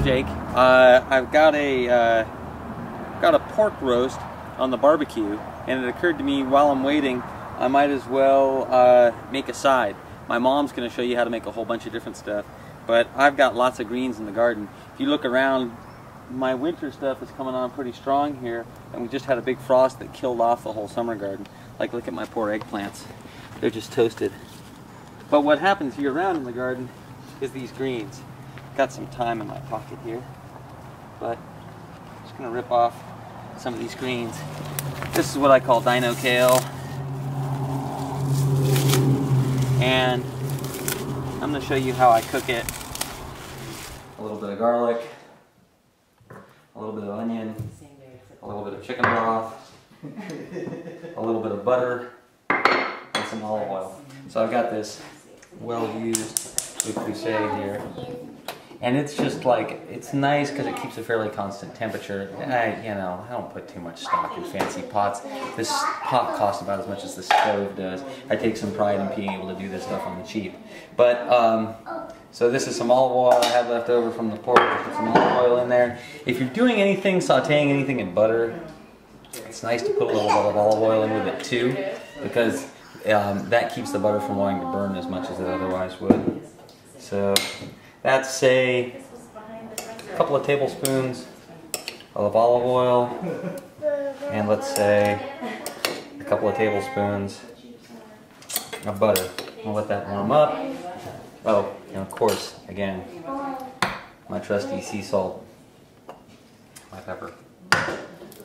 Jake. I've got a pork roast on the barbecue, and it occurred to me while I'm waiting, I might as well make a side. My mom's going to show you how to make a whole bunch of different stuff, but I've got lots of greens in the garden. If you look around, my winter stuff is coming on pretty strong here, and we just had a big frost that killed off the whole summer garden. Like, look at my poor eggplants. They're just toasted. But what happens year-round in the garden is these greens. Got some thyme in my pocket here, but I'm just going to rip off some of these greens. This is what I call dino kale, and I'm going to show you how I cook it. A little bit of garlic, a little bit of onion, a little bit of chicken broth, a little bit of butter, and some olive oil. So I've got this well-used Le Creuset here. And it's just like, it's nice because it keeps a fairly constant temperature. You know, I don't put too much stock in fancy pots. This pot costs about as much as the stove does. I take some pride in being able to do this stuff on the cheap. But, so this is some olive oil I have left over from the pork. I put some olive oil in there. If you're doing anything, sauteing anything in butter, it's nice to put a little bit of olive oil in with it too, because that keeps the butter from wanting to burn as much as it otherwise would. So that's, say, a couple of tablespoons of olive oil, and let's say a couple of tablespoons of butter. I'll let that warm up. Oh, and of course, again, my trusty sea salt, my pepper.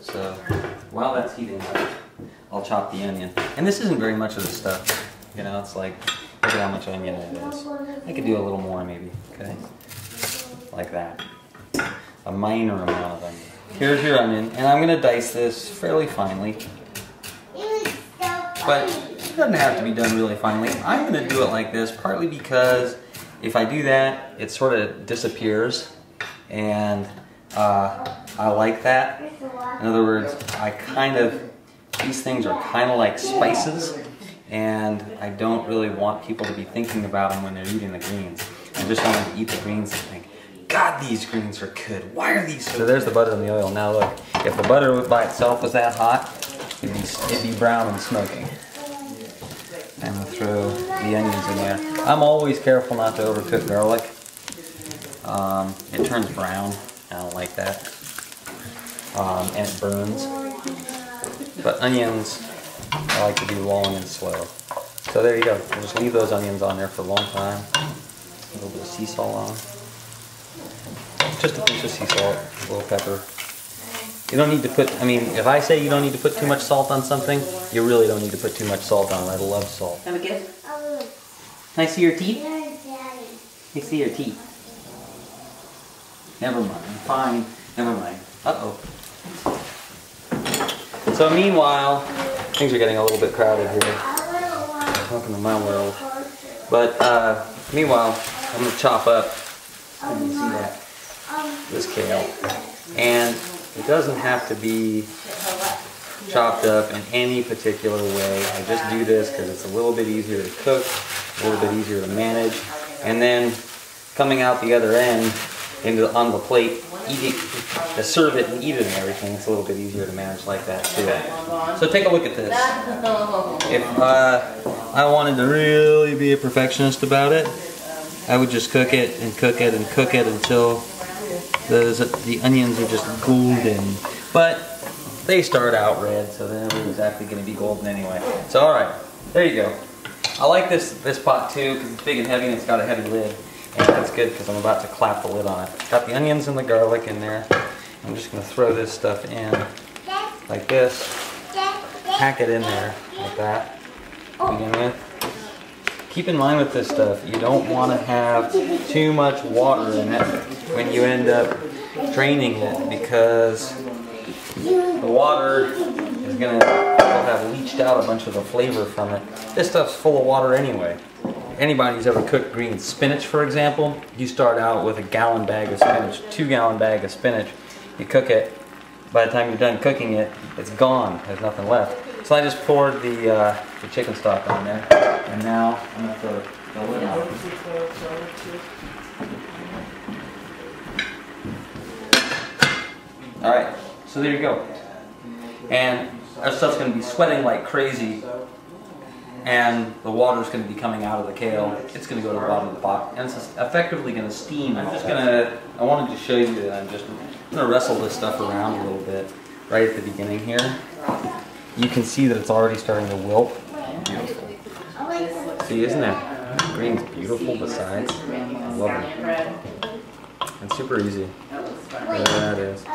So while that's heating up, I'll chop the onion. And this isn't very much of the stuff. You know, it's like, look at how much onion it is. I could do a little more maybe, okay? Like that. A minor amount of onion. Here's your onion, and I'm gonna dice this fairly finely. But it doesn't have to be done really finely. I'm gonna do it like this, partly because if I do that, it sort of disappears, and I like that. In other words, these things are kind of like spices, and I don't really want people to be thinking about them when they're eating the greens. I just want them to eat the greens and think, God, these greens are good. Why are these so? There's the butter and the oil. Now look, if the butter by itself was that hot, it'd be brown and smoking. I'm gonna throw the onions in there. I'm always careful not to overcook garlic. It turns brown. I don't like that. And it burns. But onions, I like to do long and slow. So there you go. We'll just leave those onions on there for a long time. A little bit of sea salt on. Just a pinch of sea salt, a little pepper. You don't need to put, I mean, if I say you don't need to put too much salt on something, you really don't need to put too much salt on it. I love salt. Have a gift? Can I see your teeth? Can I see your teeth? Never mind. Fine. Never mind. Uh-oh. So meanwhile, things are getting a little bit crowded here. Welcome to my world. But meanwhile, I'm going to chop up, you can see that, this kale. And it doesn't have to be chopped up in any particular way. I just do this because it's a little bit easier to cook, a little bit easier to manage. And then coming out the other end, on the plate, to serve it and eat it and everything, it's a little bit easier to manage like that too. So take a look at this. If I wanted to really be a perfectionist about it, I would just cook it and cook it and cook it until the onions are just golden. But they start out red, so they're not exactly going to be golden anyway. So alright, there you go. I like this pot too because it's big and heavy and it's got a heavy lid. And that's good because I'm about to clap the lid on it. Got the onions and the garlic in there. I'm just going to throw this stuff in like this. Pack it in there like that to begin with. Keep in mind with this stuff, you don't want to have too much water in it when you end up draining it, because the water is going to have leached out a bunch of the flavor from it. This stuff's full of water anyway. Anybody who's ever cooked green spinach, for example, you start out with a gallon bag of spinach, 2-gallon bag of spinach. You cook it. By the time you're done cooking it, it's gone. There's nothing left. So I just poured the chicken stock on there, and now I'm going to throw the lid on. Alright, so there you go. And our stuff's going to be sweating like crazy, and the water's going to be coming out of the kale. It's going to go to the bottom of the pot, and it's effectively going to steam. I wanted to show you that I'm going to wrestle this stuff around a little bit right at the beginning here. You can see that it's already starting to wilt. Beautiful. See, isn't that green's beautiful besides? I love it. It's super easy. There that is.